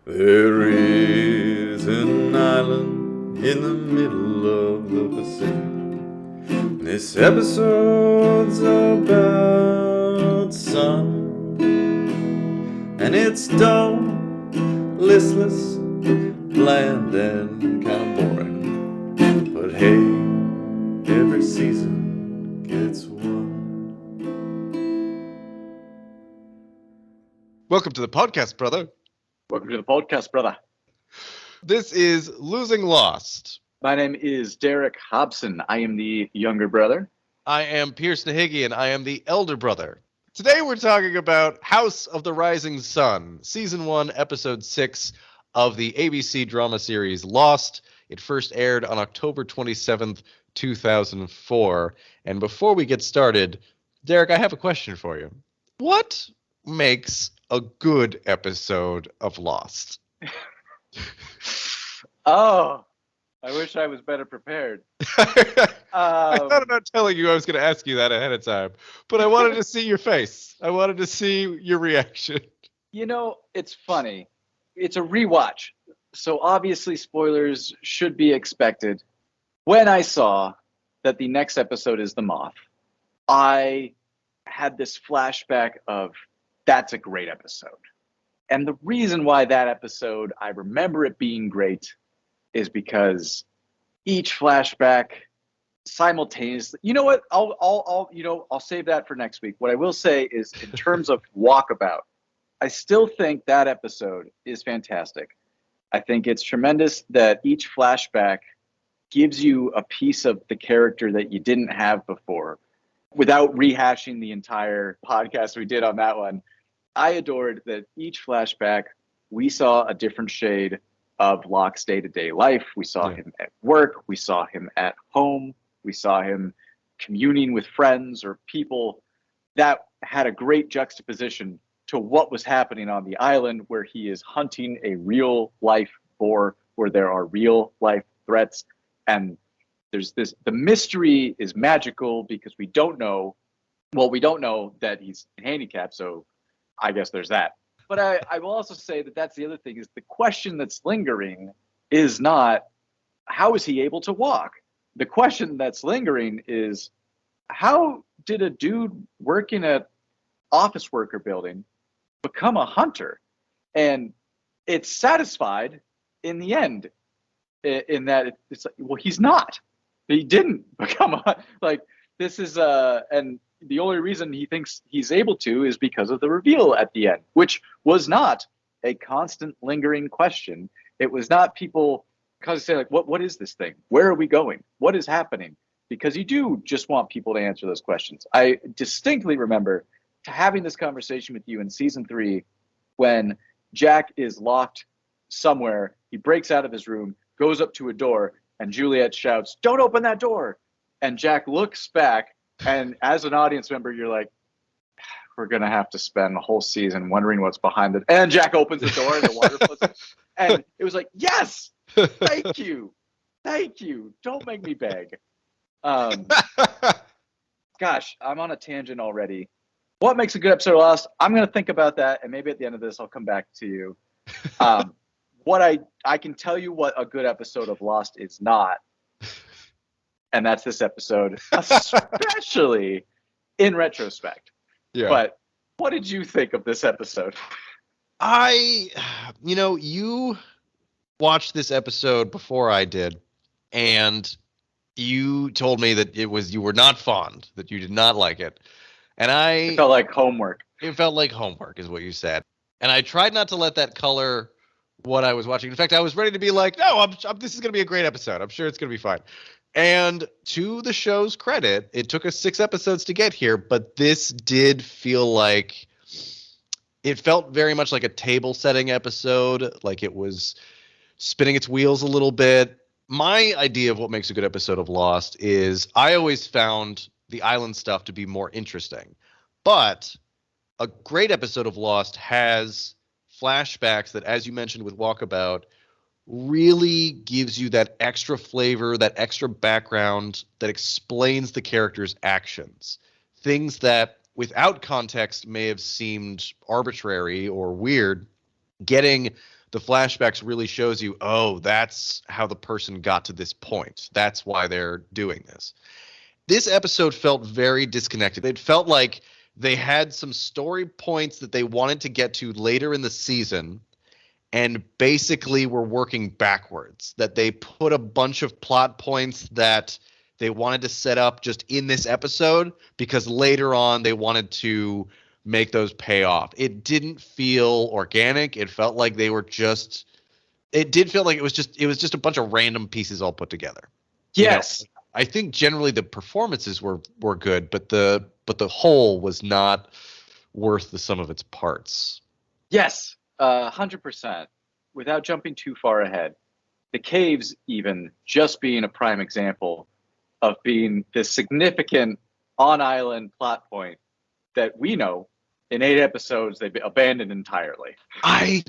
There is an island in the middle of the Pacific. This episode's about sun, and it's dull, listless, bland, and kind of boring. But hey, every season gets one. Welcome to the podcast, brother. Welcome to the podcast, brother. This is Losing Lost. My name is Derek Hobson. I am the younger brother. I am Pierce Nahigian, and I am the elder brother. Today we're talking about House of the Rising Sun, Season 1, Episode 6 of the ABC drama series Lost. It first aired on October 27th, 2004. And before we get started, Derek, I have a question for you. What makes a good episode of Lost? Oh, I wish I was better prepared. I thought about telling you I was going to ask you that ahead of time, but I wanted to see your face. I wanted to see your reaction. You know, it's funny. It's a rewatch, so obviously spoilers should be expected. When I saw that the next episode is the Moth, I had this flashback of, that's a great episode. And the reason why that episode, I remember it being great, is because each flashback simultaneously. You know what? I'll save that for next week. What I will say is, in terms of Walkabout, I still think that episode is fantastic. I think it's tremendous that each flashback gives you a piece of the character that you didn't have before, without rehashing the entire podcast we did on that one. I adored that each flashback, we saw a different shade of Locke's day-to-day life. We saw him at work. We saw him at home. We saw him communing with friends or people. That had a great juxtaposition to what was happening on the island, where he is hunting a real-life boar, where there are real-life threats. And there's this, the mystery is magical because we don't know that he's handicapped, so I guess there's that. But I will also say that that's the other thing, is the question that's lingering is not, how is he able to walk? The question that's lingering is, how did a dude working at office worker building become a hunter? And it's satisfied in the end, in that it's like, well, he's not. He didn't become a, like, this is and the only reason he thinks he's able to is because of the reveal at the end, which was not a constant lingering question. It was not people because say like, what is this thing? Where are we going? What is happening? Because you do just want people to answer those questions. I distinctly remember having this conversation with you in season 3 when Jack is locked somewhere. He breaks out of his room, goes up to a door, and Juliet shouts, "Don't open that door!" And Jack looks back, and as an audience member, you're like, we're going to have to spend the whole season wondering what's behind it. And Jack opens the door and the water flows. And it was like, yes, thank you. Thank you. Don't make me beg. Gosh, I'm on a tangent already. What makes a good episode of Lost? I'm going to think about that, and maybe at the end of this, I'll come back to you. What I can tell you what a good episode of Lost is not, and that's this episode, especially in retrospect. Yeah. But what did you think of this episode? You watched this episode before I did, and you told me that you were not fond, that you did not like it. And It felt like homework. It felt like homework is what you said. And I tried not to let that color what I was watching. In fact, I was ready to be like, no, this is going to be a great episode. I'm sure it's going to be fine. And to the show's credit, it took us 6 episodes to get here, but this did feel like, it felt very much like a table setting episode, like it was spinning its wheels a little bit. My idea of what makes a good episode of Lost is I always found the island stuff to be more interesting. But a great episode of Lost has flashbacks that, as you mentioned with Walkabout, really gives you that extra flavor, that extra background that explains the character's actions. Things that, without context, may have seemed arbitrary or weird. Getting the flashbacks really shows you, oh, that's how the person got to this point. That's why they're doing this. This episode felt very disconnected. It felt like they had some story points that they wanted to get to later in the season and basically were working backwards. That they put a bunch of plot points that they wanted to set up just in this episode because later on they wanted to make those pay off. It didn't feel organic. It felt like they were just – it did feel like it was just a bunch of random pieces all put together. Yes. You know, I think generally the performances were good, but the whole was not worth the sum of its parts. Yes, 100%. Without jumping too far ahead, the caves even just being a prime example of being this significant on-island plot point that we know in 8 episodes they've abandoned entirely. I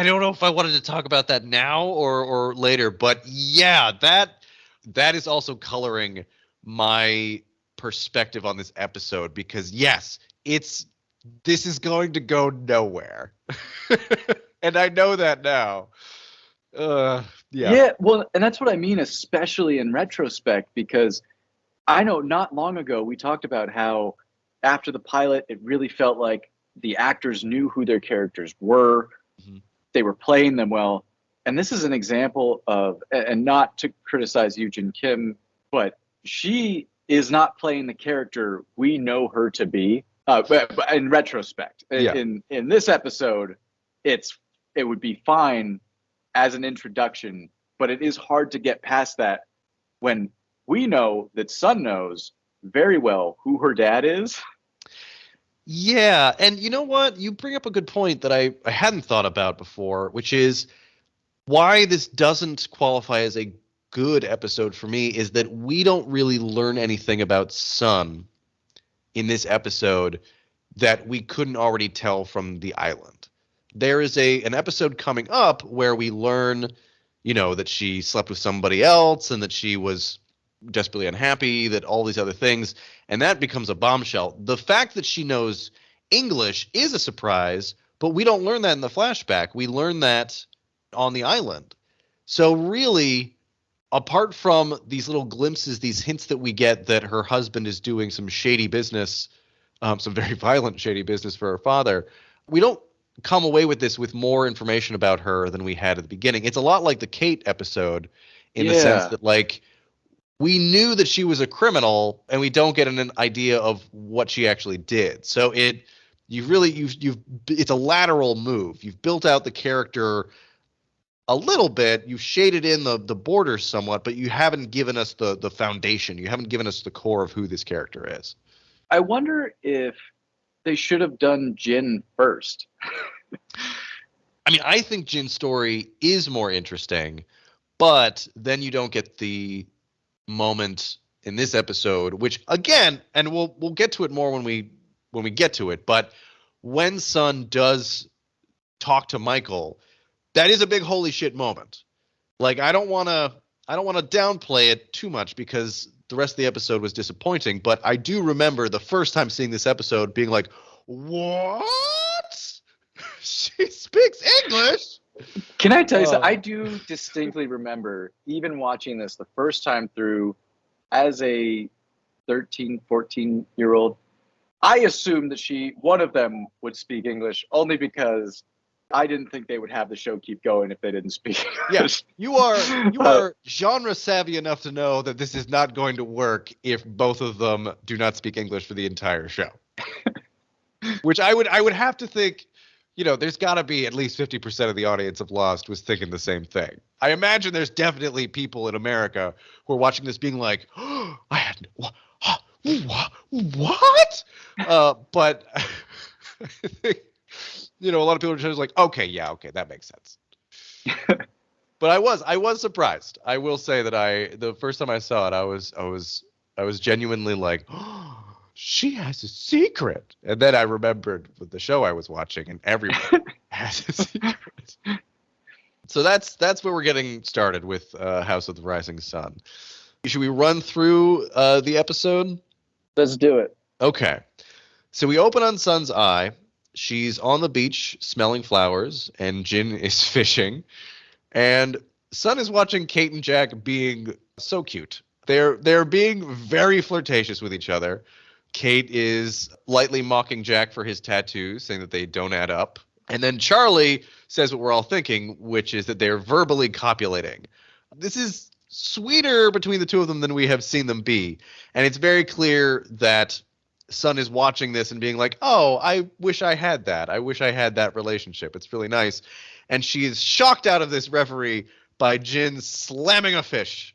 don't know if I wanted to talk about that now or later, but yeah, that is also coloring my perspective on this episode because yes, this is going to go nowhere. And I know that now. Yeah, well, and that's what I mean, especially in retrospect, because I know not long ago we talked about how after the pilot, it really felt like the actors knew who their characters were. Mm-hmm. They were playing them well. And this is an example of, and not to criticize Yoojin Kim, but she is not playing the character we know her to be. But in retrospect, in this episode, it would be fine as an introduction, but it is hard to get past that when we know that Sun knows very well who her dad is. Yeah, and you know what? You bring up a good point that I hadn't thought about before, which is why this doesn't qualify as a good episode for me is that we don't really learn anything about Sun in this episode that we couldn't already tell from the island. There is an episode coming up where we learn, that she slept with somebody else and that she was desperately unhappy, that all these other things, and that becomes a bombshell. The fact that she knows English is a surprise, but we don't learn that in the flashback. We learn that on the island. So really, apart from these little glimpses, these hints that we get that her husband is doing some shady business, some very violent shady business for her father, we don't come away with this with more information about her than we had at the beginning. It's a lot like the Kate episode in the sense that, like, we knew that she was a criminal and we don't get an idea of what she actually did. So it's a lateral move. You've built out the character a little bit, you've shaded in the borders somewhat, but you haven't given us the foundation. You haven't given us the core of who this character is. I wonder if they should have done Jin first. I mean, I think Jin's story is more interesting, but then you don't get the moment in this episode, which again, and we'll get to it more when we get to it, but when Sun does talk to Michael, that is a big holy shit moment. Like, I don't want to downplay it too much because the rest of the episode was disappointing, but I do remember the first time seeing this episode being like, what? She speaks English? Can I tell you something? I do distinctly remember even watching this the first time through as a 13, 14-year-old. I assumed that one of them would speak English only because I didn't think they would have the show keep going if they didn't speak English. Yes, you are genre savvy enough to know that this is not going to work if both of them do not speak English for the entire show. Which I would have to think, there's got to be at least 50% of the audience of Lost was thinking the same thing. I imagine there's definitely people in America who are watching this being like, oh, I had what? But I think, a lot of people are just like, okay, that makes sense. But I was surprised. I will say that the first time I saw it, I was genuinely like, oh, she has a secret. And then I remembered with the show I was watching, and everyone has a secret. So that's where we're getting started with House of the Rising Sun. Should we run through the episode? Let's do it. Okay. So we open on Sun's eye, she's on the beach smelling flowers, and Jin is fishing, and Sun is watching Kate and Jack being so cute. They're being very flirtatious with each other. Kate is lightly mocking Jack for his tattoos, saying that they don't add up. And then Charlie says what we're all thinking, which is that they're verbally copulating. This is sweeter between the two of them than we have seen them be. And it's very clear that Sun is watching this and being like, oh, I wish I had that. I wish I had that relationship. It's really nice. And she is shocked out of this reverie by Jin slamming a fish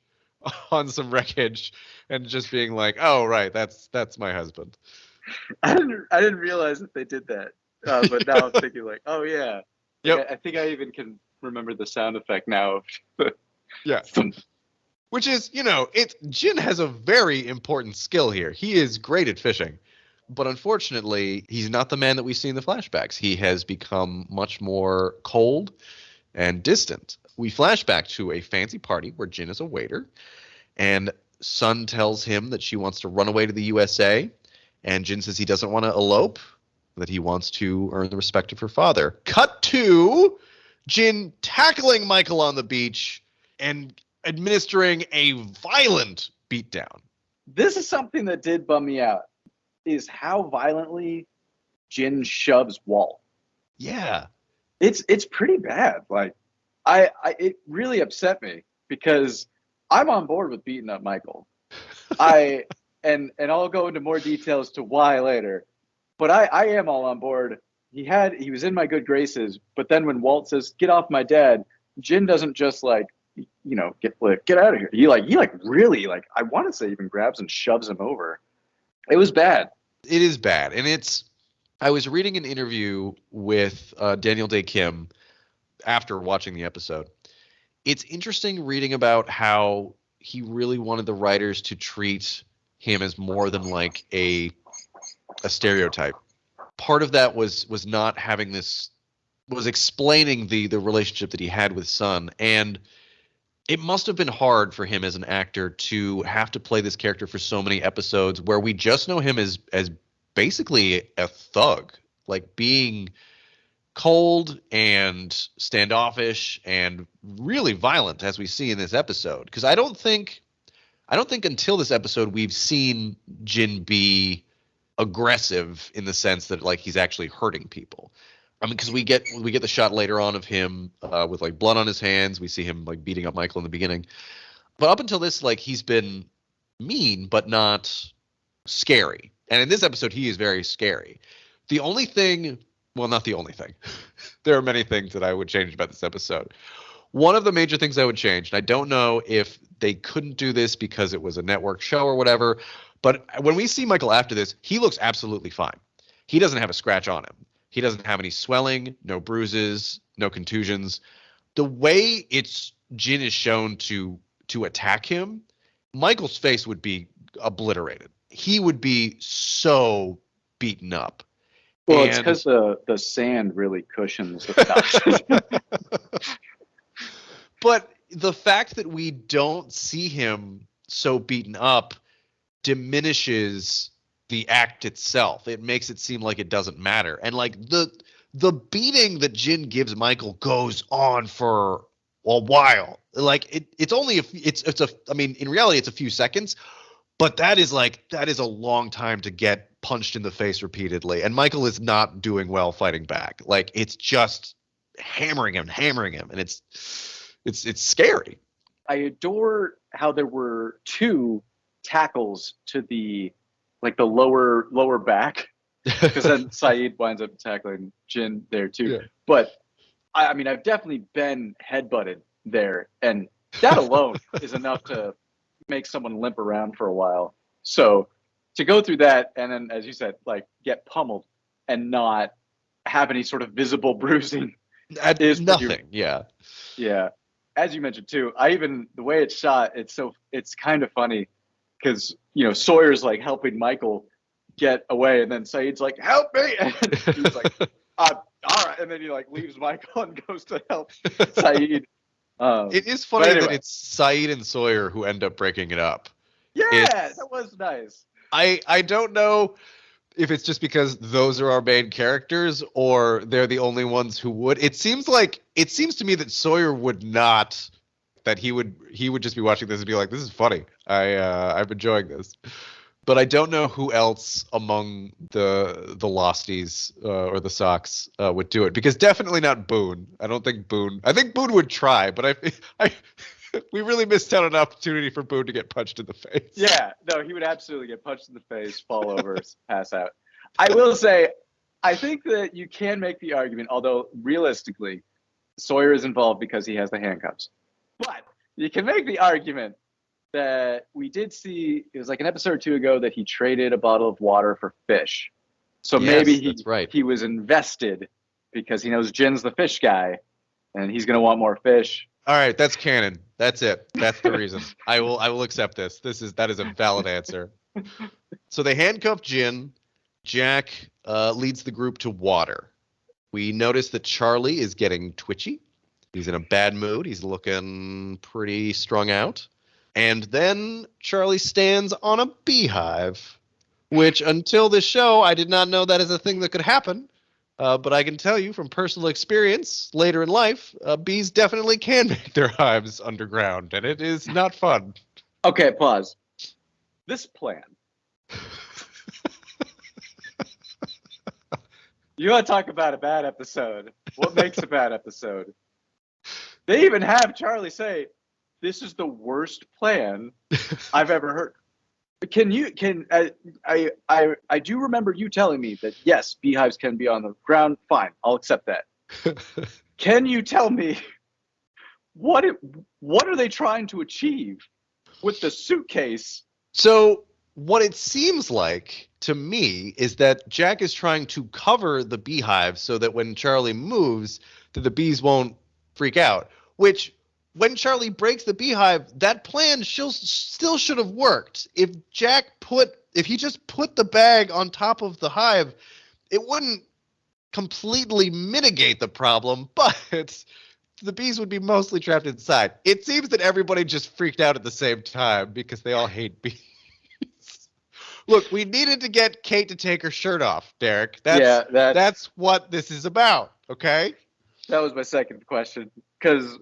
on some wreckage and just being like, oh, right, that's my husband. I didn't realize that they did that. But now I'm thinking like, oh, yeah. Yep. I think I even can remember the sound effect now. Yeah. Which is, Jin has a very important skill here. He is great at fishing. But unfortunately, he's not the man that we see in the flashbacks. He has become much more cold and distant. We flash back to a fancy party where Jin is a waiter, and Sun tells him that she wants to run away to the USA, and Jin says he doesn't want to elope, that he wants to earn the respect of her father. Cut to Jin tackling Michael on the beach and administering a violent beatdown. This is something that did bum me out, is how violently Jin shoves Walt. Yeah. It's pretty bad. Like, it really upset me because I'm on board with beating up Michael. And I'll go into more details to why later. But I am all on board. He was in my good graces, but then when Walt says, "Get off my dad," Jin doesn't just get out of here. He really I want to say even grabs and shoves him over. It was bad. It is bad. And I was reading an interview with Daniel Day Kim after watching the episode. It's interesting reading about how he really wanted the writers to treat him as more than like a stereotype. Part of that was not having this, was explaining the relationship that he had with Sun. And it must have been hard for him as an actor to have to play this character for so many episodes where we just know him as basically a thug, like being cold and standoffish and really violent, as we see in this episode. Because I don't think until this episode we've seen Jin be aggressive in the sense that like he's actually hurting people. I mean, because we get the shot later on of him with like blood on his hands. We see him like beating up Michael in the beginning. But up until this, like he's been mean but not scary. And in this episode, he is very scary. The only thing, well, not the only thing. There are many things that I would change about this episode. One of the major things I would change, and I don't know if they couldn't do this because it was a network show or whatever, but when we see Michael after this, he looks absolutely fine. He doesn't have a scratch on him. He doesn't have any swelling, no bruises, no contusions. The way Jin is shown to attack him, Michael's face would be obliterated. He would be so beaten up. Well, it's because the sand really cushions the touch. But the fact that we don't see him so beaten up diminishes the act itself. It makes it seem like it doesn't matter. And like the beating that Jin gives Michael goes on for a while. Like it's only I mean, in reality it's a few seconds, but that is a long time to get punched in the face repeatedly. And Michael is not doing well fighting back. Like it's just hammering him, and it's scary. I adore how there were two tackles to the lower back, because then Saeed winds up tackling Jin there too. Yeah. But I mean, I've definitely been headbutted there, and that alone is enough to make someone limp around for a while. So to go through that and then, as you said, like get pummeled and not have any sort of visible bruising is nothing. Yeah. As you mentioned too, the way it's shot, it's kind of funny because Sawyer's like helping Michael get away, and then Saeed's like, "Help me!" And he's like, "All right," and then he like leaves Michael and goes to help Saeed. It is funny that it's Saeed and Sawyer who end up breaking it up. Yeah, that was nice. I don't know if it's just because those are our main characters or they're the only ones who would. It seems to me that Sawyer would not, that he would just be watching this and be like, this is funny. I'm enjoying this. But I don't know who else among the Losties or the Sox would do it, because definitely not Boone. I think Boone would try, but I we really missed out on an opportunity for Boone to get punched in the face. Yeah, no, he would absolutely get punched in the face, fall over, pass out. I will say, I think that you can make the argument, although realistically, Sawyer is involved because he has the handcuffs. But you can make the argument that we did see, it was like an episode or two ago, that he traded a bottle of water for fish. So Yes, maybe that's right. he was invested because he knows Jin's the fish guy, and he's going to want more fish. All right, that's canon. That's it. That's the reason. I will accept this. That is a valid answer. So they handcuff Jin. Jack leads the group to water. We notice that Charlie is getting twitchy. He's in a bad mood. He's looking pretty strung out. And then Charlie stands on a beehive, which until this show, I did not know that is a thing that could happen. But I can tell you from personal experience later in life, bees definitely can make their hives underground, and it is not fun. Okay, pause. This plan. You want to talk about a bad episode? What makes a bad episode? They even have Charlie say, "This is the worst plan I've ever heard." I do remember you telling me that yes, beehives can be on the ground. Fine, I'll accept that. Can you tell me what are they trying to achieve with the suitcase? So what it seems like to me is that Jack is trying to cover the beehive so that when Charlie moves, that the bees won't freak out. Which, when Charlie breaks the beehive, that plan still should have worked. If he just put the bag on top of the hive, it wouldn't completely mitigate the problem, but the bees would be mostly trapped inside. It seems that everybody just freaked out at the same time because they all hate bees. Look, we needed to get Kate to take her shirt off, Derek. That's what this is about, okay? That was my second question, because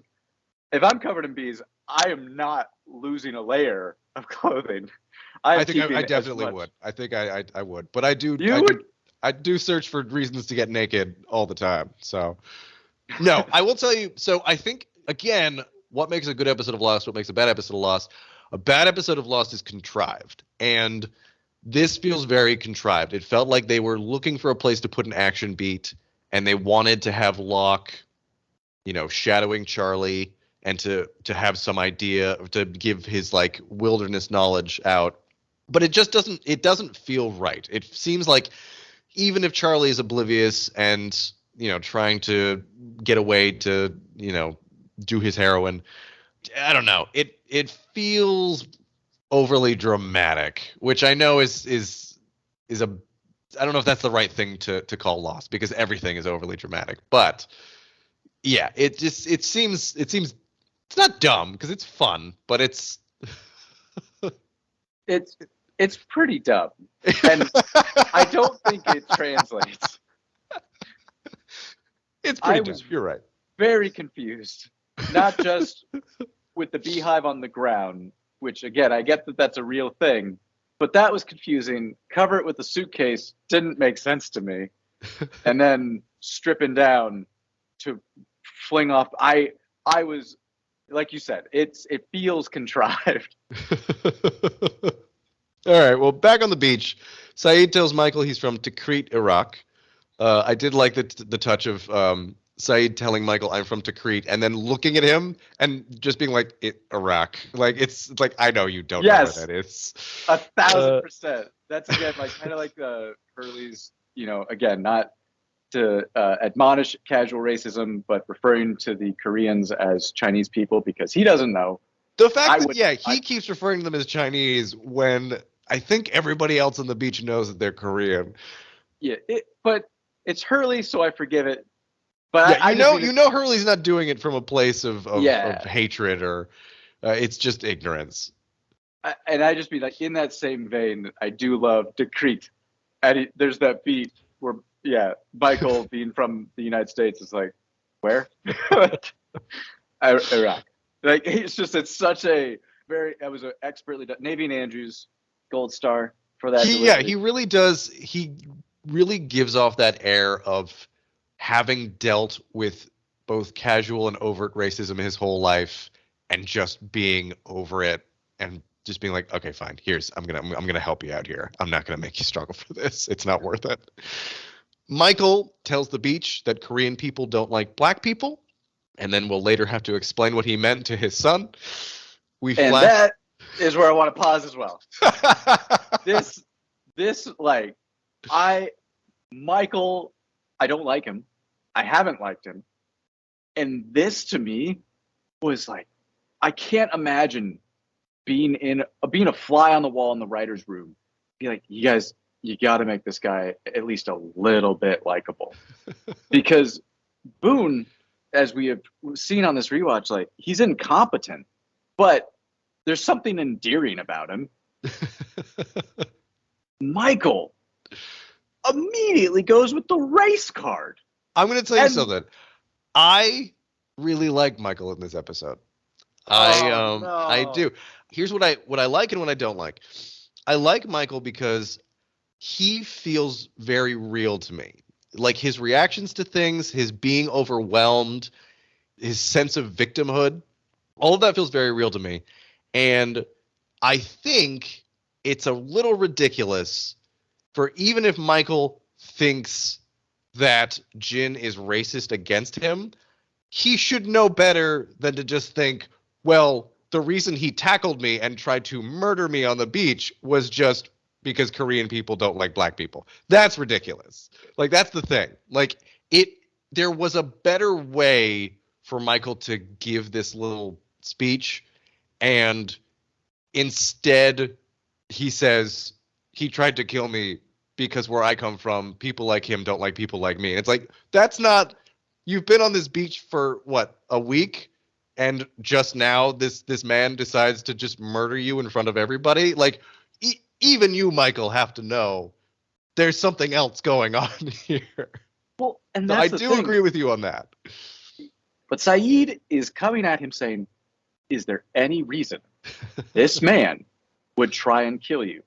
if I'm covered in bees, I am not losing a layer of clothing. I think I definitely would. I think I would. But I do search for reasons to get naked all the time. So, no, I will tell you. So I think, again, what makes a good episode of Lost, what makes a bad episode of Lost, a bad episode of Lost is contrived. And this feels very contrived. It felt like they were looking for a place to put an action beat, and they wanted to have Locke, shadowing Charlie, and to have some idea, to give his like wilderness knowledge out. But it just doesn't feel right. It seems like even if Charlie is oblivious and, trying to get away to, do his heroin, I don't know. It feels overly dramatic, which I know is I don't know if that's the right thing to call Lost, because everything is overly dramatic. But yeah, it seems it's not dumb because it's fun, but it's pretty dumb, and I don't think it translates. It's pretty dumb. You're right. Very confused, not just with the beehive on the ground, which again I get that that's a real thing, but that was confusing. Cover it with a suitcase didn't make sense to me, and then stripping down to fling off. I was, like you said, it feels contrived. All right, well, back on the beach, Saeed tells Michael he's from Tikrit, Iraq. I did like the touch of Saeed telling Michael, I'm from Tikrit, and then looking at him and just being like, Iraq. Like, it's like, I know you don't know where that is. 1,000%. That's, again, like kind of like Hurley's, again, not to admonish casual racism, but referring to the Koreans as Chinese people because he doesn't know. The fact he keeps referring to them as Chinese when I think everybody else on the beach knows that they're Korean. Yeah, but it's Hurley, so I forgive it. But yeah, Hurley's not doing it from a place of hatred or it's just ignorance. And I just be like, in that same vein, I do love Tikrit. And there's that beat where, Michael being from the United States is like, where? Iraq. Like, it's such a it was an expertly done. Navy and Andrews, gold star for that. He really does. He really gives off that air of having dealt with both casual and overt racism his whole life and just being over it and just being like, okay, fine, I'm gonna help you out here. I'm not gonna make you struggle for this. It's not worth it. Michael tells the beach that Korean people don't like black people, and then we'll later have to explain what he meant to his son. That is where I want to pause as well. Michael, I don't like him. I haven't liked him. And this to me was like, I can't imagine being a fly on the wall in the writer's room. Be like, you guys, you got to make this guy at least a little bit likable. Because Boone, as we have seen on this rewatch, like, he's incompetent, but there's something endearing about him. Michael immediately goes with the race card. I'm going to tell you something. I really like Michael in this episode. I do. Here's what I like and what I don't like. I like Michael because he feels very real to me. Like, his reactions to things, his being overwhelmed, his sense of victimhood, all of that feels very real to me. And I think it's a little ridiculous for, even if Michael thinks that Jin is racist against him, he should know better than to just think, well, the reason he tackled me and tried to murder me on the beach was just because Korean people don't like black people. That's ridiculous. Like, that's the thing. Like, there was a better way for Michael to give this little speech, and instead he says he tried to kill me because where I come from, people like him don't like people like me. And it's like, that's not, you've been on this beach for what, a week? And just now this man decides to just murder you in front of everybody? Like, even you, Michael, have to know there's something else going on here. Well, and that's I do agree with you on that. But Saeed is coming at him saying, is there any reason this man would try and kill you?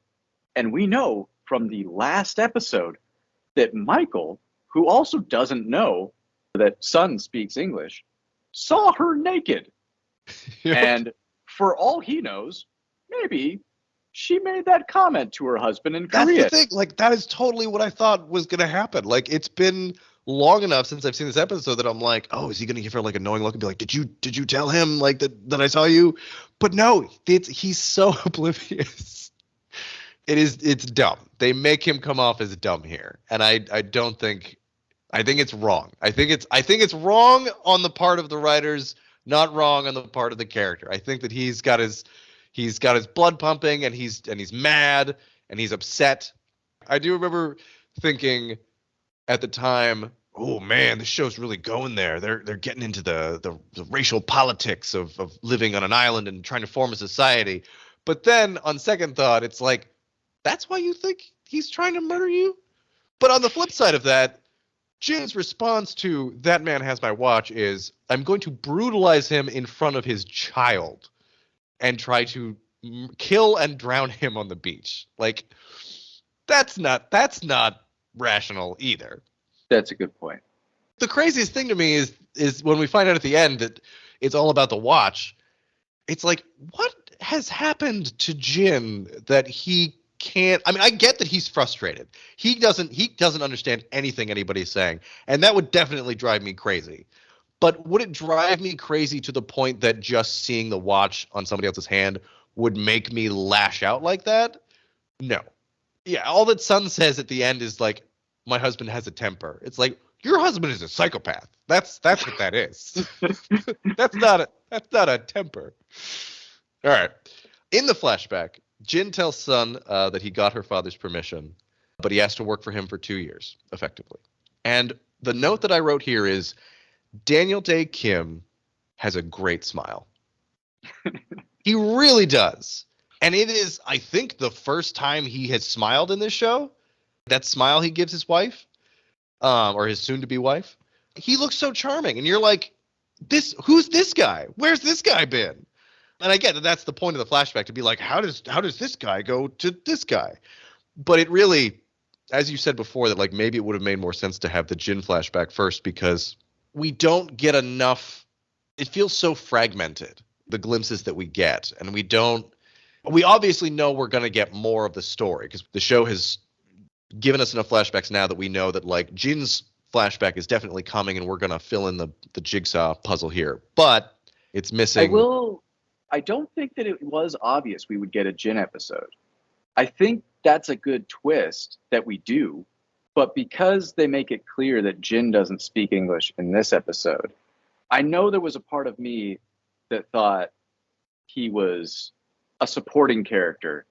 And we know from the last episode that Michael, who also doesn't know that Sun speaks English, saw her naked. Yep. And for all he knows, maybe she made that comment to her husband in Korea. That's the thing. Like, that is totally what I thought was going to happen. Like, it's been long enough since I've seen this episode that I'm like, oh, is he going to give her like a knowing look and be like, did you tell him like that I saw you? But no, he's so oblivious. It's dumb. They make him come off as dumb here. And I think it's wrong. I think it's wrong on the part of the writers, not wrong on the part of the character. I think that he's got his blood pumping, and he's mad, and he's upset. I do remember thinking at the time, oh man, this show's really going there. They're getting into the racial politics of living on an island and trying to form a society. But then on second thought, it's like, that's why you think he's trying to murder you? But on the flip side of that, Jin's response to "that man has my watch" is, I'm going to brutalize him in front of his child and try to kill and drown him on the beach. Like, that's not rational either. That's a good point. The craziest thing to me is when we find out at the end that it's all about the watch. It's like, what has happened to Jin that he can't? I mean, I get that he's frustrated. He doesn't understand anything anybody's saying, and that would definitely drive me crazy. But would it drive me crazy to the point that just seeing the watch on somebody else's hand would make me lash out like that? No. Yeah, all that Sun says at the end is like, my husband has a temper. It's like, your husband is a psychopath. That's what that is. That's not a temper. All right. In the flashback, Jin tells Sun that he got her father's permission, but he has to work for him for 2 years, effectively. And the note that I wrote here is, Daniel Day Kim has a great smile. He really does. And it is, I think, the first time he has smiled in this show. that smile he gives his wife, or his soon-to-be wife, he looks so charming. And you're like, who's this guy? Where's this guy been? And I get that that's the point of the flashback, to be like, how does this guy go to this guy? But it really, as you said before, that like maybe it would have made more sense to have the Jin flashback first, because we don't get enough. It feels so fragmented, the glimpses that we get, and we obviously know we're going to get more of the story, because the show has given us enough flashbacks now that we know that like Jin's flashback is definitely coming, and we're going to fill in the jigsaw puzzle here. But it's missing. I don't think that it was obvious we would get a Jin episode. I think that's a good twist that we do, but because they make it clear that Jin doesn't speak English in this episode, I know there was a part of me that thought he was a supporting character.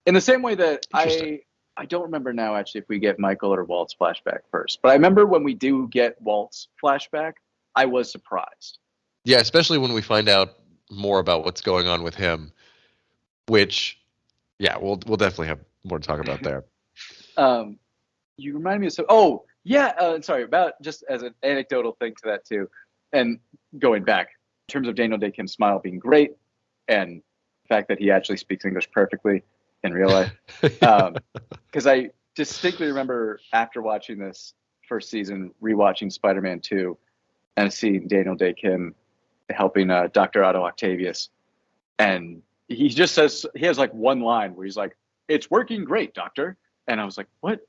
In the same way that I don't remember now actually if we get Michael or Walt's flashback first, but I remember when we do get Walt's flashback, I was surprised. Yeah, especially when we find out more about what's going on with him, which, yeah, we'll definitely have more to talk about there. You remind me of sorry, about just as an anecdotal thing to that too, and going back in terms of Daniel Day Kim's smile being great, and the fact that he actually speaks English perfectly in real life. Because I distinctly remember after watching this first season, rewatching Spider-Man 2, and seeing Daniel Day Kim helping Dr. Otto Octavius. And he just says, he has like one line where he's like, "It's working great, doctor." And I was like, what?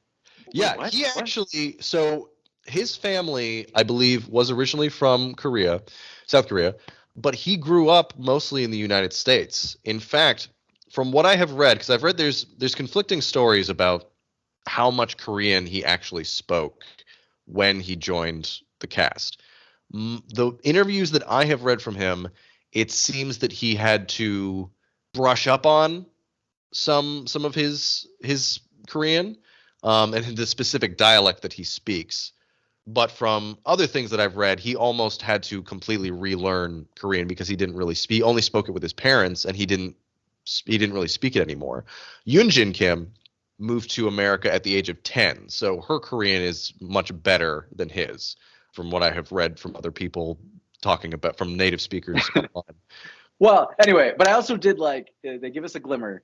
Yeah, what? he actually, so his family, I believe, was originally from South Korea, but he grew up mostly in the United States. In fact, from what I have read, because I've read there's conflicting stories about how much Korean he actually spoke when he joined the cast. The interviews that I have read from him, it seems that he had to brush up on some of his Korean, and the specific dialect that he speaks. But from other things that I've read, he almost had to completely relearn Korean because he didn't really speak. Only spoke it with his parents, and he didn't really speak it anymore. Yoonjin Kim moved to America at the age of 10, so her Korean is much better than his, from what I have read from other people talking about, from native speakers online. Well, anyway, but I also did like, they give us a glimmer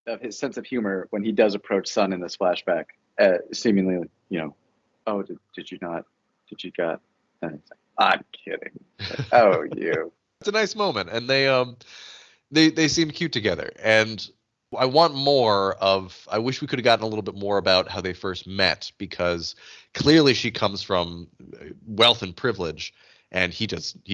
of his sense of humor when he does approach Sun in this flashback, seemingly, "Oh, did you not? Did you got?" And it's like, "I'm kidding." Like, "Oh, you." It's a nice moment, and they seem cute together. And I want more of. I wish we could have gotten a little bit more about how they first met, because clearly she comes from wealth and privilege, and he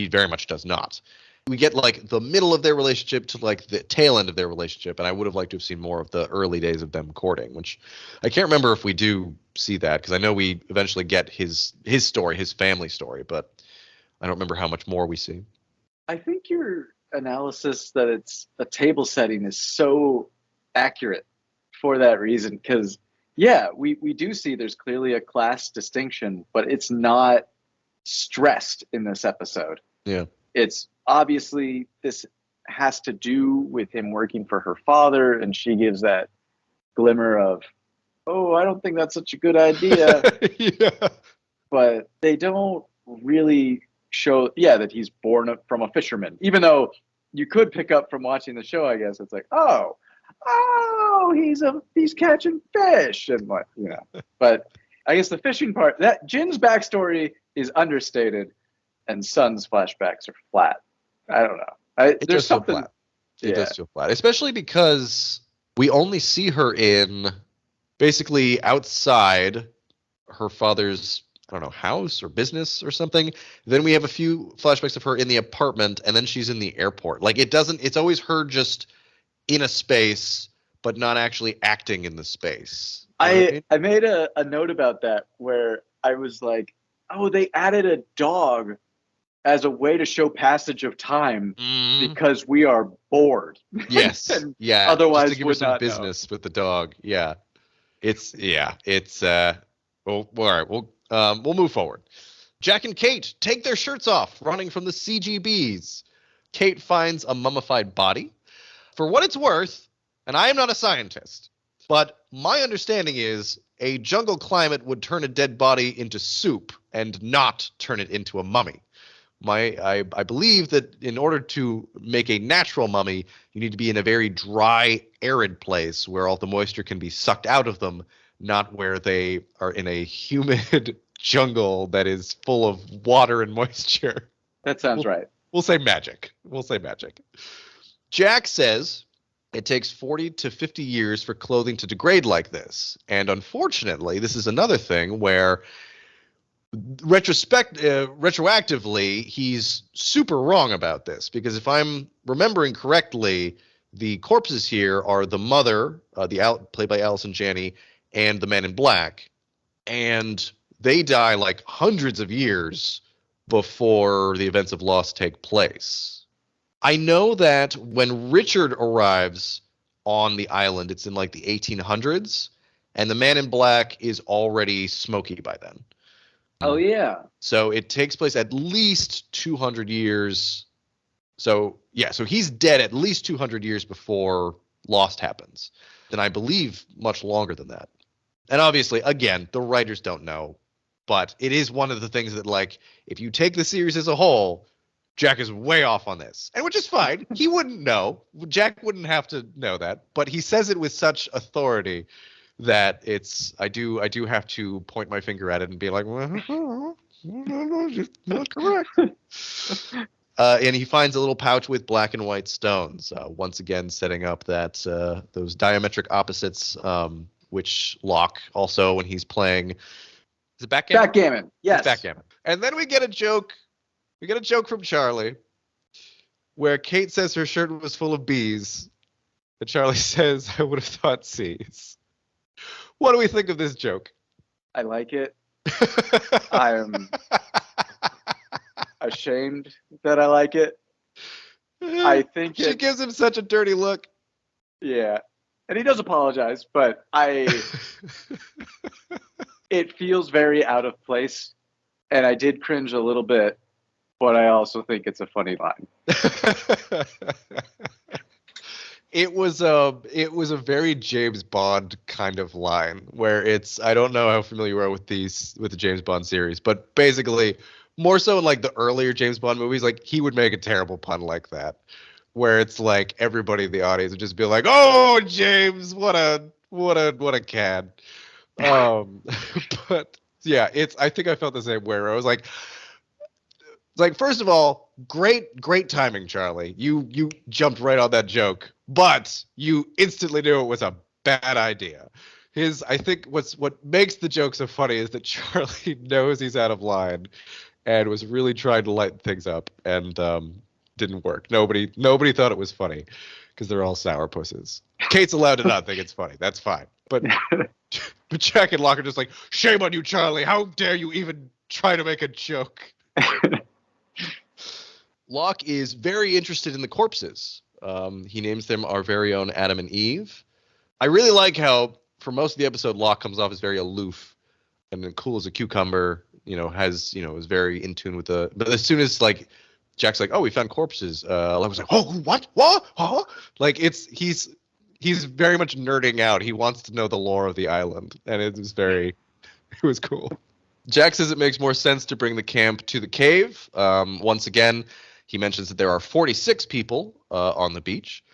very much does not. We get like the middle of their relationship to like the tail end of their relationship, and I would have liked to have seen more of the early days of them courting, which I can't remember if we do see that, because I know we eventually get his story, his family story, but I don't remember how much more we see. I think your analysis that it's a table setting is so accurate for that reason, because we do see there's clearly a class distinction, but it's not stressed in this episode. Yeah. It's obviously this has to do with him working for her father, and she gives that glimmer of, "Oh, I don't think that's such a good idea." Yeah. But they don't really show, that he's born from a fisherman, even though you could pick up from watching the show, I guess. It's like, oh, he's catching fish, and what, But I guess the fishing part, that Jin's backstory is understated, and Sun's flashbacks are flat. I don't know. There's something. Flat. It does feel flat, especially because we only see her in basically outside her father's, I don't know, house or business or something. Then we have a few flashbacks of her in the apartment, and then she's in the airport. Like it's always her just in a space, but not actually acting in the space. I made a note about that where I was like, oh, they added a dog as a way to show passage of time because we are bored. Yes. Yeah. Otherwise, just to give her some business with the dog. Yeah. It's all right. We'll move forward. Jack and Kate take their shirts off, running from the CGBs. Kate finds a mummified body. For what it's worth, and I am not a scientist, but my understanding is a jungle climate would turn a dead body into soup and not turn it into a mummy. I believe that in order to make a natural mummy, you need to be in a very dry, arid place where all the moisture can be sucked out of them, not where they are in a humid jungle that is full of water and moisture. That sounds right. We'll say magic. Jack says it takes 40 to 50 years for clothing to degrade like this. And unfortunately, this is another thing where retroactively, he's super wrong about this, because if I'm remembering correctly, the corpses here are the mother, played by Allison Janney, and the man in black, and they die like hundreds of years before the events of Lost take place. I know that when Richard arrives on the island, it's in like the 1800s, and the man in black is already smoky by then. Oh, yeah. So it takes place at least 200 years. So he's dead at least 200 years before Lost happens. And I believe much longer than that. And obviously, again, the writers don't know. But it is one of the things that, like, if you take the series as a whole, Jack is way off on this. And which is fine. He wouldn't know. Jack wouldn't have to know that. But he says it with such authority that I do have to point my finger at it and be like, well, just not correct. And he finds a little pouch with black and white stones, once again setting up that those diametric opposites, which Locke also, when he's playing, is it backgammon? Backgammon, yes. Backgammon. And then we get a joke. We get a joke from Charlie, where Kate says her shirt was full of bees, and Charlie says, "I would have thought C's." What do we think of this joke? I like it. I am ashamed that I like it. I think she gives him such a dirty look. Yeah. And he does apologize, but it feels very out of place. And I did cringe a little bit, but I also think it's a funny line. It was a very James Bond kind of line where I don't know how familiar you are with the James Bond series, but basically more so in like the earlier James Bond movies, like he would make a terrible pun like that, where it's like everybody in the audience would just be like, "Oh, James, what a cad." But yeah, I think I felt the same way where I was like, first of all, great timing, Charlie. You jumped right on that joke, but you instantly knew it was a bad idea. I think what makes the joke so funny is that Charlie knows he's out of line and was really trying to lighten things up and didn't work. Nobody thought it was funny because they're all sourpusses. Kate's allowed to not think it's funny. That's fine. But Jack and Locke are just like, "Shame on you, Charlie. How dare you even try to make a joke?" Locke is very interested in the corpses. He names them our very own Adam and Eve. I really like how, for most of the episode, Locke comes off as very aloof and then cool as a cucumber. Is very in tune with the. But as soon as like Jack's like, "Oh, we found corpses," Locke was like, "Oh, what? What? Huh?" Like he's very much nerding out. He wants to know the lore of the island, and it was cool. Jack says it makes more sense to bring the camp to the cave. Once again, he mentions that there are 46 people on the beach.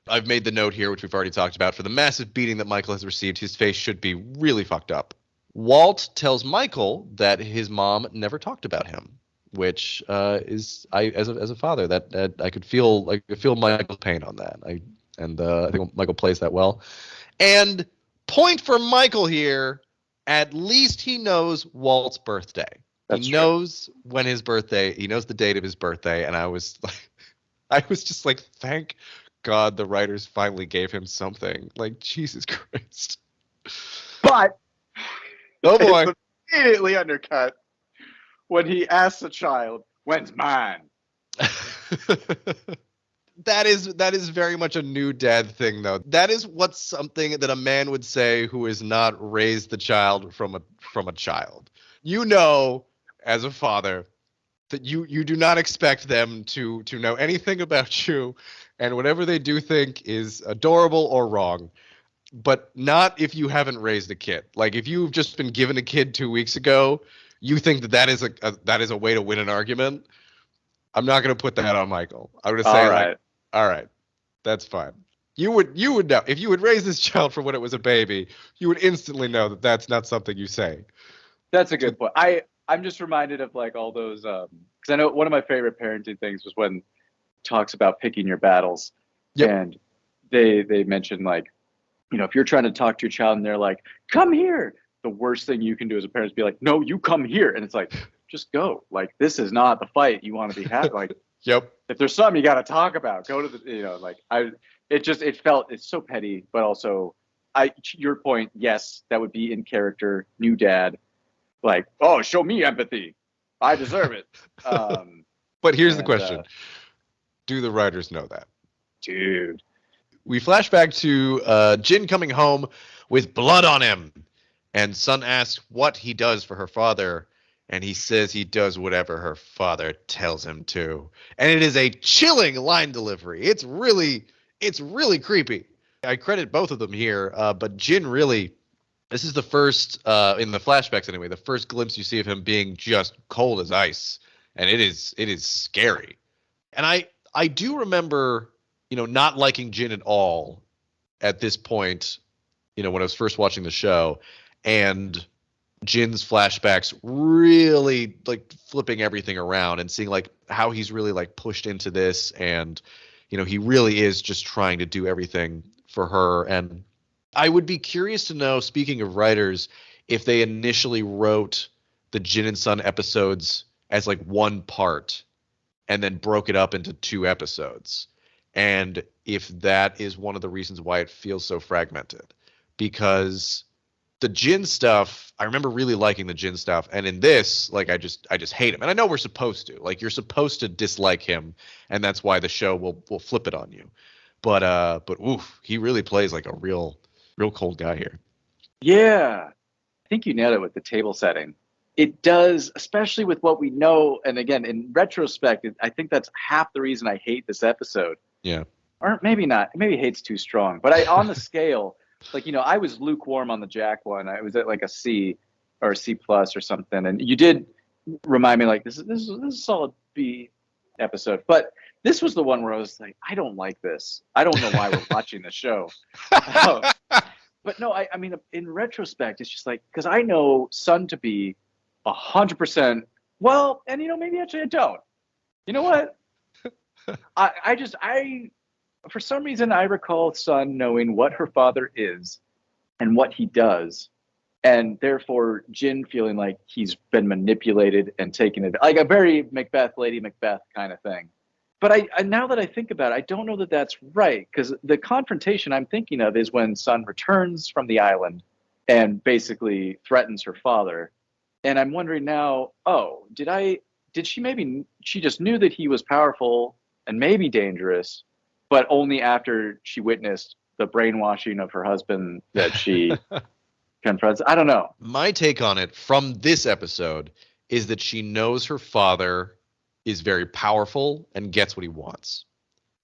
I've made the note here, which we've already talked about. For the massive beating that Michael has received, his face should be really fucked up. Walt tells Michael that his mom never talked about him, which as a father, that I could feel Michael's pain on that. I think Michael plays that well. And point for Michael here. At least he knows Walt's birthday. He knows when his birthday. He knows the date of his birthday, and I was just like, thank God the writers finally gave him something. Like, Jesus Christ. But oh boy, it's immediately undercut when he asks a child, "When's mine?" That is very much a new dad thing, though. That is something that a man would say who has not raised the child from a child. You know, as a father, that you do not expect them to know anything about you, and whatever they do think is adorable or wrong. but not if you haven't raised a kid. Like if you've just been given a kid 2 weeks ago, you think that that is a way to win an argument. I'm not going to put that on Michael. I'm going to say like, all right, that's fine. You would know if you would raise this child from when it was a baby, you would instantly know that that's not something you say. That's a good point. I'm just reminded of like all those because I know one of my favorite parenting things was when talks about picking your battles. Yep. And they mentioned like, you know, if you're trying to talk to your child and they're like, come here, the worst thing you can do as a parent is be like, no, you come here. And it's like, just go. Like, this is not the fight you want to be having. Like, yep. If there's something you got to talk about, go to the, you know, like it's so petty, but also your point, yes, that would be in character, new dad, like, oh, show me empathy. I deserve it. But here's the question. Do the writers know that? Dude. We flash back to Jin coming home with blood on him. And Sun asks what he does for her father. And he says he does whatever her father tells him to. And it is a chilling line delivery. It's really creepy. I credit both of them here. But Jin really, this is the first, in the flashbacks anyway, the first glimpse you see of him being just cold as ice. And it is scary. And I do remember, you know, not liking Jin at all at this point, you know, when I was first watching the show, and Jin's flashbacks really like flipping everything around and seeing like how he's really like pushed into this, and, you know, he really is just trying to do everything for her. And I would be curious to know, speaking of writers, if they initially wrote the Jin and Sun episodes as like one part and then broke it up into 2 episodes. And if that is one of the reasons why it feels so fragmented. Because the Jin stuff, I remember really liking the Jin stuff. And in this, like, I just hate him. And I know we're supposed to. Like, you're supposed to dislike him. And that's why the show will flip it on you. But oof, he really plays like a real cold guy here. Yeah. I think you nailed it with the table setting. It does, especially with what we know. And again, in retrospect, I think that's half the reason I hate this episode. Yeah. Or maybe not. Maybe hate's too strong. But on the scale, like, you know, I was lukewarm on the Jack one. I was at like a C or a C plus or something. And you did remind me, like, this is a solid B episode. But this was the one where I was like, I don't like this. I don't know why we're watching the show. But no, I mean, in retrospect, it's just like, because I know Sun to be 100%. Well, and, you know, maybe actually I don't. You know what? I for some reason, I recall Sun knowing what her father is and what he does. And therefore, Jin feeling like he's been manipulated and taken it, like a very Lady Macbeth kind of thing. But I now that I think about it, I don't know that that's right, because the confrontation I'm thinking of is when Sun returns from the island and basically threatens her father. And I'm wondering now, did she just knew that he was powerful and maybe dangerous, but only after she witnessed the brainwashing of her husband that she confronts? I don't know. My take on it from this episode is that she knows her father is very powerful and gets what he wants.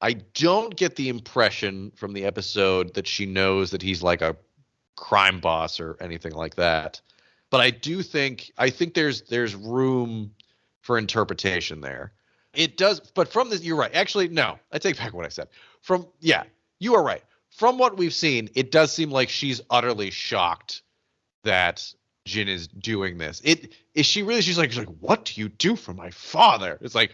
I don't get the impression from the episode that she knows that he's like a crime boss or anything like that. But I think there's room for interpretation there. It does, but from this, you're right. Actually, no, I take back what I said. You are right. From what we've seen, it does seem like she's utterly shocked that Jin is doing this. She's like, what do you do for my father? It's like,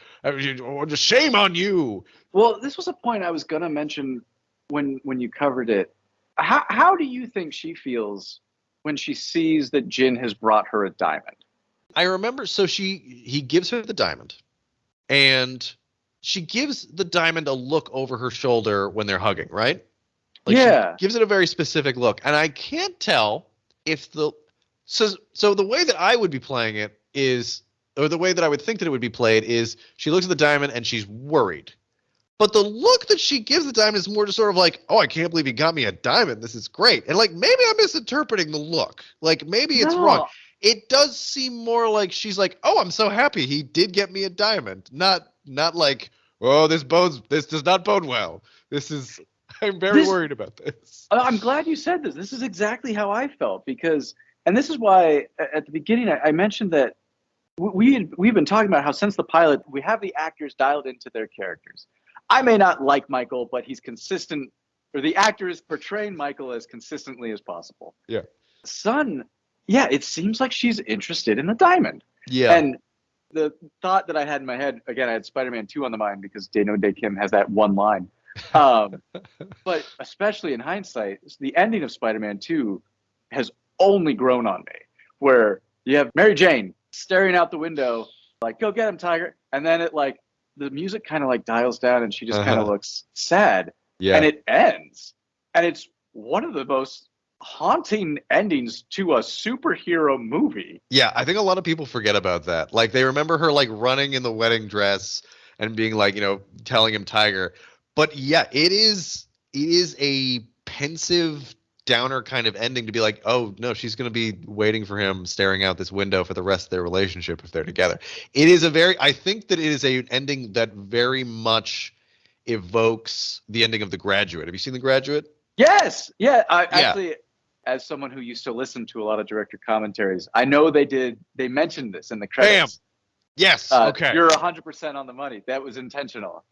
shame on you. Well, this was a point I was going to mention when you covered it. How do you think she feels when she sees that Jin has brought her a diamond? I remember, so he gives her the diamond, and she gives the diamond a look over her shoulder when they're hugging, right? Like, yeah. She gives it a very specific look, and I can't tell if so the way that I would be playing it is, or the way that I would think that it would be played is, she looks at the diamond and she's worried. But the look that she gives the diamond is more just sort of like, oh, I can't believe he got me a diamond. This is great. And like, maybe I'm misinterpreting the look. Like, maybe it's wrong. It does seem more like she's like, oh, I'm so happy he did get me a diamond. Not like, oh, this does not bode well. This is I'm very worried about this. I'm glad you said this. This is exactly how I felt because, and this is why at the beginning I mentioned that we've been talking about how since the pilot we have the actors dialed into their characters. I may not like Michael, but he's consistent, or the actor is portraying Michael as consistently as possible. Yeah. Sun, yeah, it seems like she's interested in the diamond. Yeah. And the thought that I had in my head, again, I had Spider-Man 2 on the mind because Dano Day Kim has that one line. But especially in hindsight, the ending of Spider-Man 2 has only grown on me, where you have Mary Jane staring out the window, like, go get him, Tiger. And then it like, the music kind of like dials down and she just kind of looks sad. Yeah. And it ends. And it's one of the most haunting endings to a superhero movie. Yeah, I think a lot of people forget about that. Like they remember her like running in the wedding dress and being like, telling him Tiger. But yeah, it is a pensive downer kind of ending to be like, oh no, she's going to be waiting for him staring out this window for the rest of their relationship if they're together. It is I think that it is an ending that very much evokes the ending of The Graduate. Have you seen The Graduate? Yes. Yeah. Actually, as someone who used to listen to a lot of director commentaries, I know they mentioned this in the credits. Bam. Yes. Okay. You're 100% on the money. That was intentional.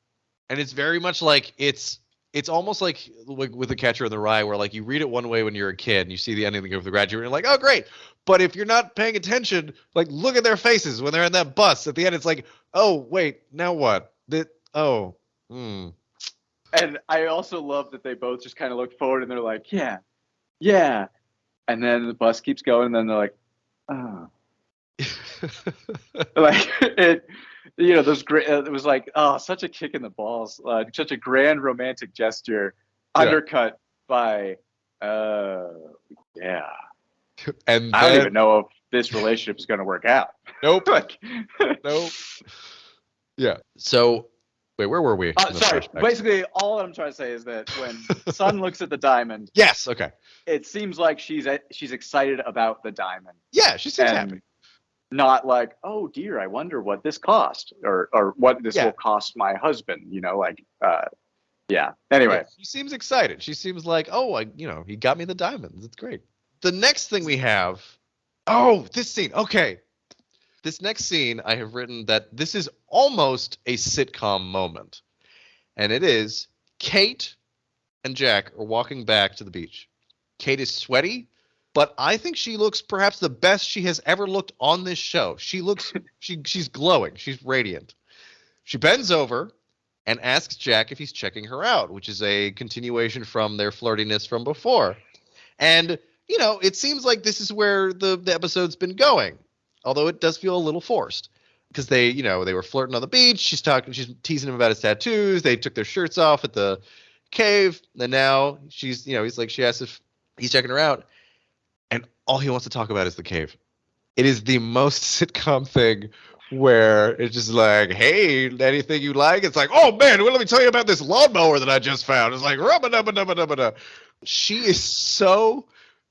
And it's very much like it's almost like with The Catcher in the Rye, where like you read it one way when you're a kid and you see the ending of The Graduate and you're like, oh great. But if you're not paying attention, like look at their faces when they're in that bus at the end. It's like, oh wait, now what? And I also love that they both just kind of look forward and they're like, yeah. And then the bus keeps going and then they're like, oh. Like those great. It was like, oh, such a kick in the balls, such a grand romantic gesture, undercut by, yeah. And I don't even know if this relationship is going to work out. Nope. Like, nope. Yeah. So, wait, where were we? Sorry. Basically, all I'm trying to say is that when Sun looks at the diamond, yes. Okay. it seems like she's excited about the diamond. Yeah, she seems happy. Not like, oh dear, I wonder what this cost or what this will cost my husband. Yeah. Anyway, yeah, she seems excited. She seems like, oh, he got me the diamonds. It's great. The next thing we have, this scene. Okay, this next scene I have written that this is almost a sitcom moment, and it is Kate and Jack are walking back to the beach. Kate is sweaty, but I think she looks perhaps the best she has ever looked on this show. She looks, she's glowing. She's radiant. She bends over and asks Jack if he's checking her out, which is a continuation from their flirtiness from before. And, it seems like this is where the episode's been going, although it does feel a little forced because they were flirting on the beach. She's teasing him about his tattoos. They took their shirts off at the cave. And now she's, she asks if he's checking her out. And all he wants to talk about is the cave. It is the most sitcom thing where it's just like, hey, anything you like? It's like, oh, man, well, let me tell you about this lawnmower that I just found. It's like, rubba-dubba-dubba-dubba-dubba. She is so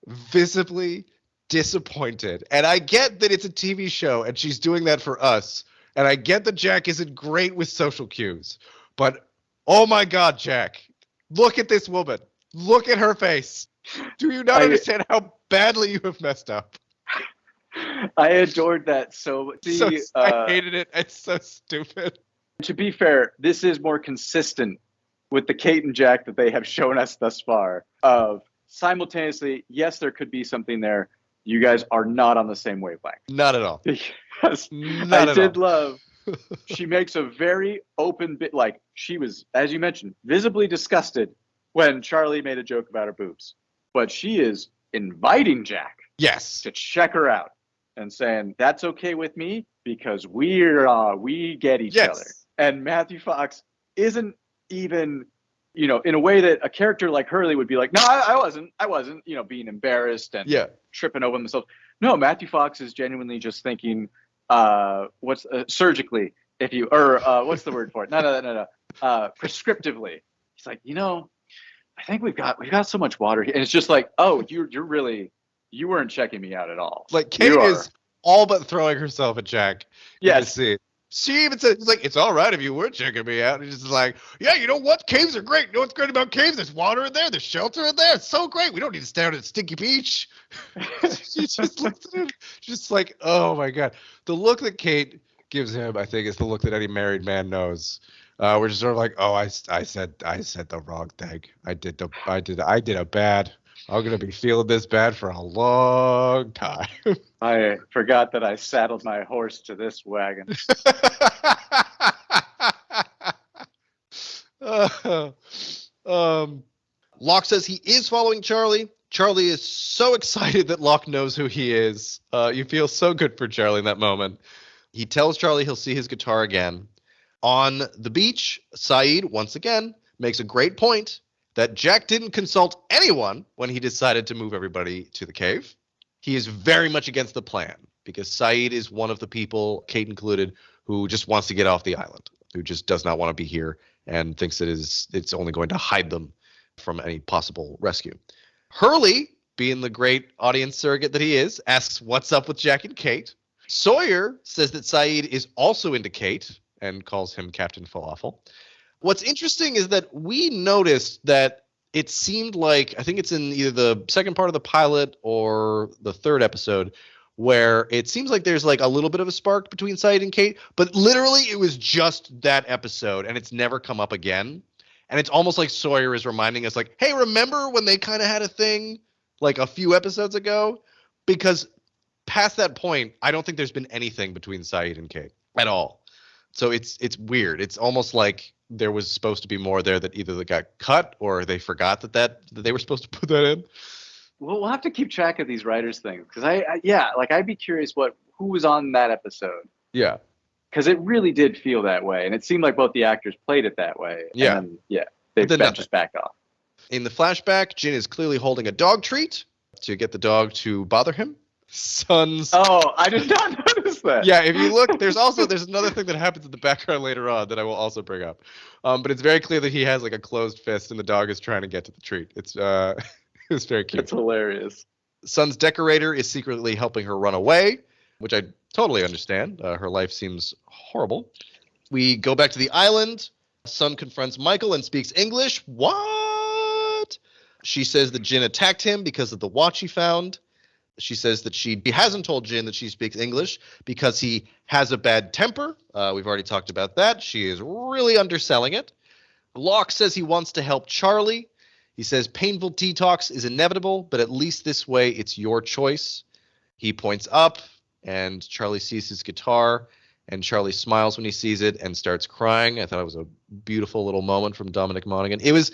visibly disappointed. And I get that it's a TV show and she's doing that for us. And I get that Jack isn't great with social cues. But, oh, my God, Jack, look at this woman. Look at her face. Do you not understand how badly you have messed up? I adored that so I hated it. It's so stupid. To be fair, this is more consistent with the Kate and Jack that they have shown us thus far. Of simultaneously, yes, there could be something there. You guys are not on the same wavelength. Not at all. Because I did love. She makes a very open bit, like she was, as you mentioned, visibly disgusted when Charlie made a joke about her boobs. But she is inviting Jack to check her out and saying, that's okay with me because we get each other. And Matthew Fox isn't even, in a way that a character like Hurley would be like, no, I wasn't, being embarrassed and tripping over themselves. No, Matthew Fox is genuinely just thinking, surgically, what's the word for it? No. Prescriptively. He's like, I think we've got so much water here. And it's just like, oh, you weren't checking me out at all. Like Kate is all but throwing herself at Jack. Yes. She even said, it's like, it's all right if you were checking me out. And he's just like, yeah, you know what? Caves are great. You know what's great about caves? There's water in there. There's shelter in there. It's so great. We don't need to stay out at Stinky Beach. She just looks at him, just like, oh my God. The look that Kate gives him, I think, is the look that any married man knows. We're just sort of like, oh, I said the wrong thing. I did a bad. I'm gonna be feeling this bad for a long time. I forgot that I saddled my horse to this wagon. Locke says he is following Charlie. Charlie is so excited that Locke knows who he is. You feel so good for Charlie in that moment. He tells Charlie he'll see his guitar again. On the beach, Saeed, once again, makes a great point that Jack didn't consult anyone when he decided to move everybody to the cave. He is very much against the plan because Saeed is one of the people, Kate included, who just wants to get off the island, who just does not want to be here and thinks that it's only going to hide them from any possible rescue. Hurley, being the great audience surrogate that he is, asks what's up with Jack and Kate. Sawyer says that Saeed is also into Kate and calls him Captain Falafel. What's interesting is that we noticed that it seemed like, I think it's in either the second part of the pilot or the third episode, where it seems like there's like a little bit of a spark between Saeed and Kate, but literally it was just that episode and it's never come up again. And it's almost like Sawyer is reminding us like, hey, remember when they kind of had a thing like a few episodes ago? Because past that point, I don't think there's been anything between Saeed and Kate at all. So it's weird. It's almost like there was supposed to be more there that either they got cut or they forgot that they were supposed to put that in. Well, we'll have to keep track of these writers' things because I'd be curious who was on that episode. Yeah. Because it really did feel that way, and it seemed like both the actors played it that way. Yeah. And then, they've just backed off. In the flashback, Jin is clearly holding a dog treat to get the dog to bother him. Sons. Oh, I did not notice that. Yeah, if you look, there's another thing that happens in the background later on that I will also bring up. But it's very clear that he has like a closed fist and the dog is trying to get to the treat. It's very cute. It's hilarious. Sun's decorator is secretly helping her run away, which I totally understand. Her life seems horrible. We go back to the island. Sun confronts Michael and speaks English. What? She says that Jin attacked him because of the watch he found. She says that she hasn't told Jin that she speaks English because he has a bad temper. We've already talked about that. She is really underselling it. Locke says he wants to help Charlie. He says painful detox is inevitable, but at least this way it's your choice. He points up, and Charlie sees his guitar, and Charlie smiles when he sees it and starts crying. I thought it was a beautiful little moment from Dominic Monaghan. It was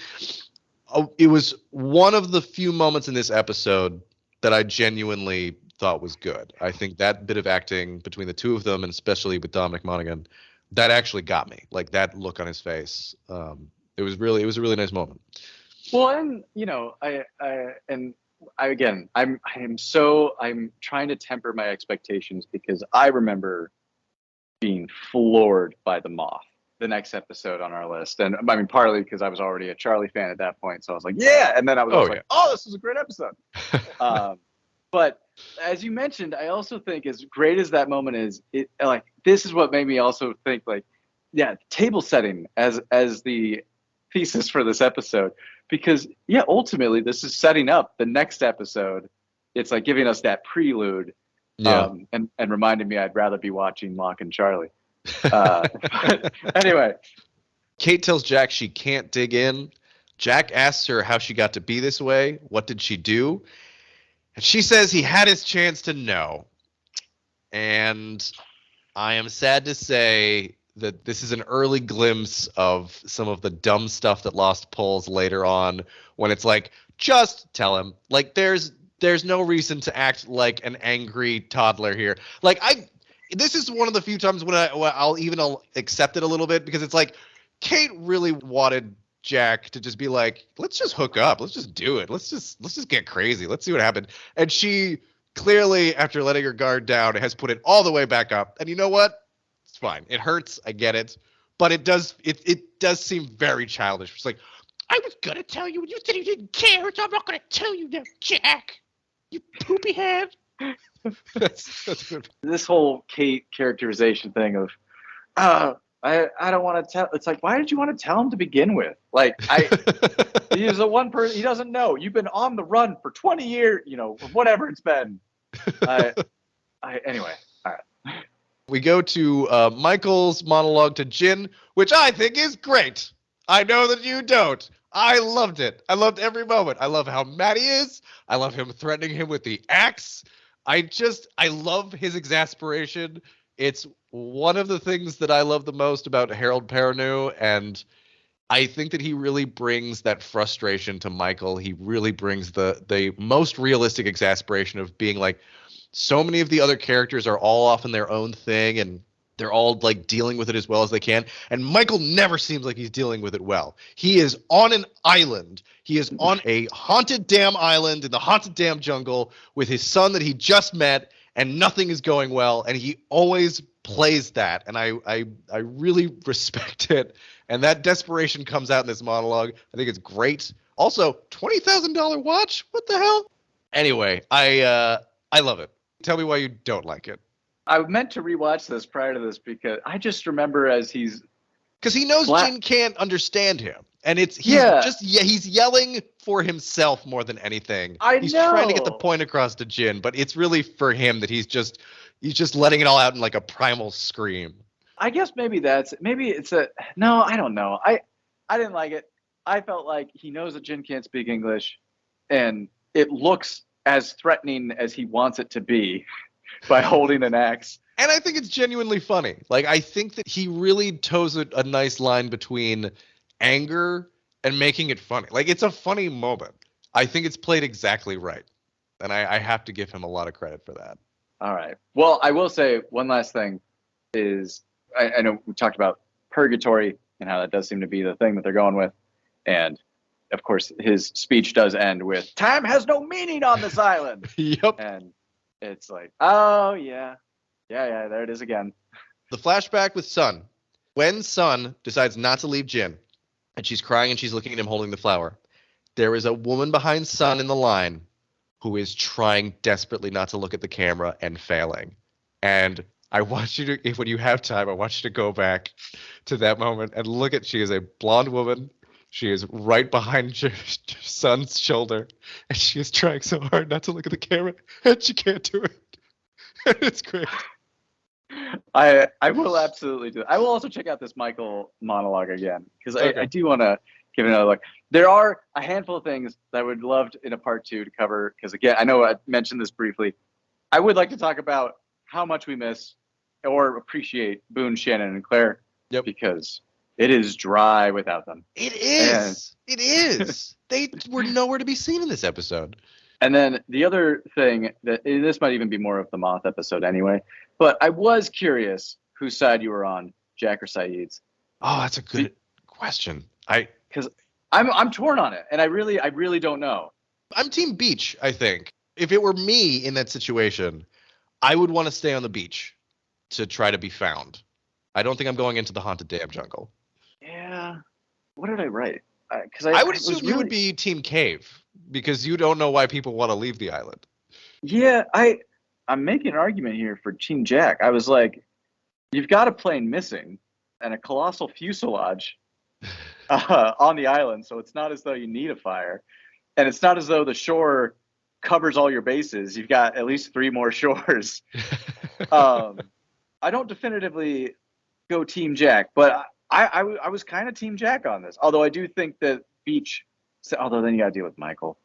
one of the few moments in this episode that I genuinely thought was good. I think that bit of acting between the two of them, and especially with Dominic Monaghan, that actually got me. Like that look on his face. It was a really nice moment. Well, and I'm trying to temper my expectations because I remember being floored by the Moth, the next episode on our list. And I mean, partly because I was already a Charlie fan at that point. So I was like, yeah. And then I was this is a great episode. But as you mentioned, I also think as great as that moment is, this is what made me also think table setting as the thesis for this episode. Because ultimately this is setting up the next episode. It's like giving us that prelude. And reminding me I'd rather be watching Locke and Charlie. But anyway. Kate tells Jack she can't dig in. Jack asks her how she got to be this way. What did she do? And she says he had his chance to know. And I am sad to say that this is an early glimpse of some of the dumb stuff that Lost pulls later on when it's like, just tell him. Like, there's no reason to act like an angry toddler here. Like, this is one of the few times when I'll accept it a little bit because it's like Kate really wanted Jack to just be like, let's just hook up. Let's just do it. Let's just get crazy. Let's see what happened. And she clearly, after letting her guard down, has put it all the way back up. And you know what? It's fine. It hurts. I get it. But it does seem very childish. It's like, I was going to tell you when you said you didn't care, so I'm not going to tell you now, Jack. You poopy head. That's good. This whole Kate characterization thing of I don't want to tell. It's like, why did you want to tell him to begin with? Like, he is the one person he doesn't know. You've been on the run for 20 years, whatever it's been. Anyway, all right. We go to Michael's monologue to Jin, which I think is great. I know that you don't. I loved it. I loved every moment. I love how mad he is. I love him threatening him with the axe. I love his exasperation. It's one of the things that I love the most about Harold Perrineau, and I think that he really brings that frustration to Michael. He really brings the most realistic exasperation of being like, so many of the other characters are all off in their own thing, and they're all like dealing with it as well as they can. And Michael never seems like he's dealing with it well. He is on an island. He is on a haunted damn island in the haunted damn jungle with his son that he just met, and nothing is going well. And he always plays that. And I really respect it. And that desperation comes out in this monologue. I think it's great. Also, $20,000 watch? What the hell? Anyway, I love it. Tell me why you don't like it. I meant to rewatch this prior to this because I just remember because he knows Jin can't understand him, and he's yelling for himself more than anything. He's trying to get the point across to Jin, but it's really for him that he's just letting it all out in like a primal scream. I guess maybe it's no, I don't know. I didn't like it. I felt like he knows that Jin can't speak English, and it looks as threatening as he wants it to be by holding an axe. And I think it's genuinely funny. Like, I think that he really toes a nice line between anger and making it funny. Like, it's a funny moment. I think it's played exactly right. And I have to give him a lot of credit for that. All right. Well, I will say one last thing is I know we talked about purgatory and how that does seem to be the thing that they're going with. And of course, his speech does end with, "Time has no meaning on this island." Yep. And it's like, oh, yeah, there it is again. The flashback with Sun. When Sun decides not to leave Jin, and she's crying and she's looking at him holding the flower, there is a woman behind Sun in the line who is trying desperately not to look at the camera and failing. And I want you to, when you have time, I want you to go back to that moment and look at, she is a blonde woman. She is right behind Sun's shoulder, and she is trying so hard not to look at the camera, and she can't do it. It's great. I will absolutely do it. I will also check out this Michael monologue again, because I do want to give it another look. There are a handful of things that I would love in a part 2 to cover, because again, I know I mentioned this briefly. I would like to talk about how much we miss or appreciate Boone, Shannon, and Claire, because it is dry without them. It is. It is. They were nowhere to be seen in this episode. And then the other thing, this might even be more of the Moth episode anyway, but I was curious whose side you were on, Jack or Saeed's. Oh, that's a good question. Because I'm torn on it, and I really don't know. I'm Team Beach, I think. If it were me in that situation, I would want to stay on the beach to try to be found. I don't think I'm going into the haunted damn jungle. Yeah. What did I write? Because I would assume you would be Team Cave, because you don't know why people want to leave the island. Yeah, I'm making an argument here for Team Jack. I was like, you've got a plane missing and a colossal fuselage on the island, so it's not as though you need a fire. And it's not as though the shore covers all your bases. You've got at least 3 more shores. I don't definitively go Team Jack, but I was kind of Team Jack on this. Although I do think that Beach, although then you got to deal with Michael.